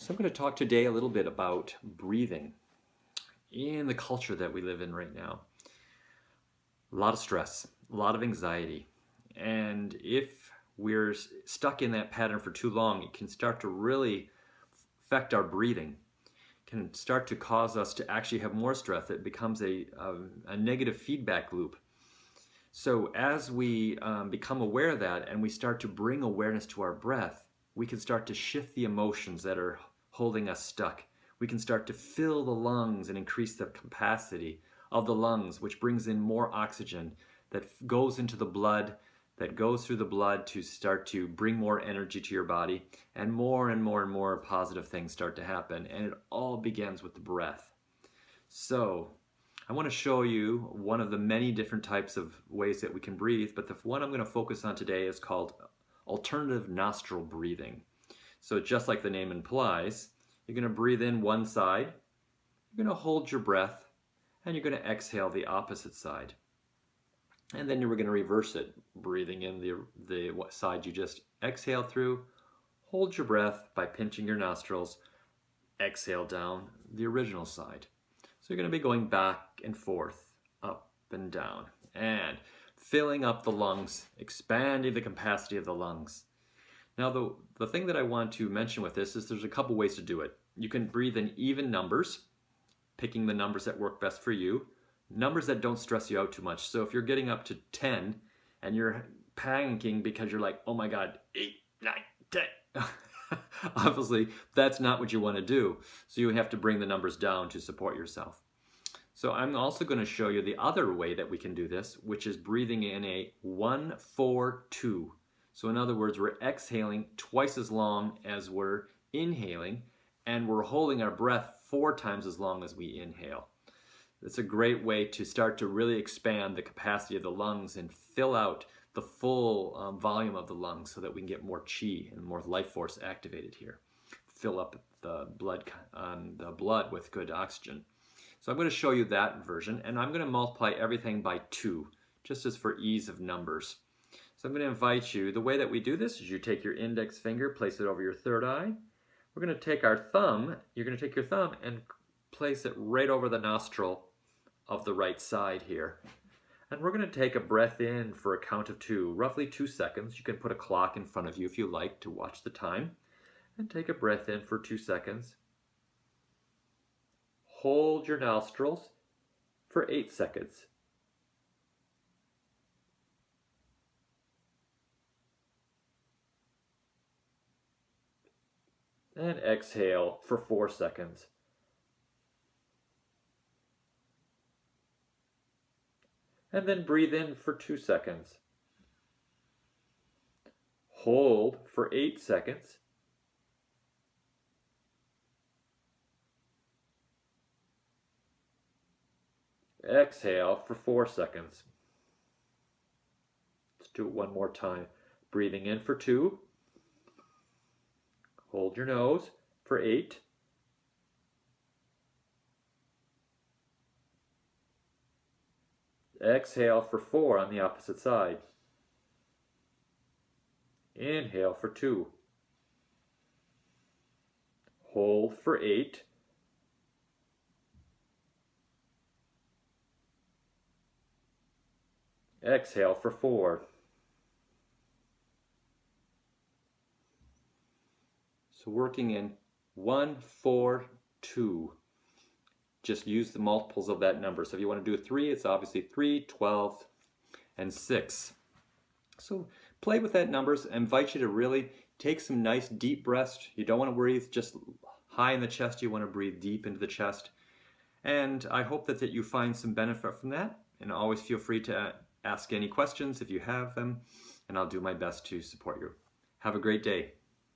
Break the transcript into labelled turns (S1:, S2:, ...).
S1: So I'm going to talk today a little bit about breathing in the culture that we live in right now. A lot of stress, a lot of anxiety, and if we're stuck in that pattern for too long, it can start to really affect our breathing. It can start to cause us to actually have more stress. It becomes a negative feedback loop. So as we become aware of that and we start to bring awareness to our breath, we can start to shift the emotions that are holding us stuck. We can start to fill the lungs and increase the capacity of the lungs, which brings in more oxygen that goes into the blood, that goes through the blood to start to bring more energy to your body, and more and more and more positive things start to happen. And it all begins with the breath. So I want to show you one of the many different types of ways that we can breathe, but the one I'm going to focus on today is called alternative nostril breathing. So just like the name implies, you're going to breathe in one side, you're going to hold your breath, and you're going to exhale the opposite side. And then you're going to reverse it, breathing in the side you just exhaled through, hold your breath by pinching your nostrils, exhale down the original side. So you're going to be going back and forth, up and down, and filling up the lungs, expanding the capacity of the lungs. Now, the thing that I want to mention with this is there's a couple ways to do it. You can breathe in even numbers, picking the numbers that work best for you, numbers that don't stress you out too much. So if you're getting up to 10 and you're panicking because you're like, oh my God, 8, 9, 10. Obviously, that's not what you want to do. So you have to bring the numbers down to support yourself. So I'm also going to show you the other way that we can do this, which is breathing in a 1-4-2. So in other words, we're exhaling twice as long as we're inhaling, and we're holding our breath 4 times as long as we inhale. It's a great way to start to really expand the capacity of the lungs and fill out the full volume of the lungs so that we can get more chi and more life force activated here. Fill up the blood with good oxygen. So I'm going to show you that version, and I'm going to multiply everything by 2, just as for ease of numbers. So I'm going to invite you, the way that we do this is you take your index finger, place it over your third eye. We're going to take our thumb, you're going to take your thumb and place it right over the nostril of the right side here. And we're going to take a breath in for a count of 2, roughly 2 seconds. You can put a clock in front of you if you like to watch the time. And take a breath in for 2 seconds. Hold your nostrils for 8 seconds. And exhale for 4 seconds. And then breathe in for 2 seconds. Hold for 8 seconds. Exhale for 4 seconds. Let's do it one more time. Breathing in for 2. Hold your nose for 8. Exhale for 4 on the opposite side. Inhale for 2. Hold for 8. Exhale for 4. So working in 1-4-2. Just use the multiples of that number. So if you want to do a 3, it's obviously 3, 12, and 6. So play with that numbers. I invite you to really take some nice deep breaths. You don't want to breathe just high in the chest. You want to breathe deep into the chest. And I hope that you find some benefit from that. And always feel free to ask any questions if you have them. And I'll do my best to support you. Have a great day.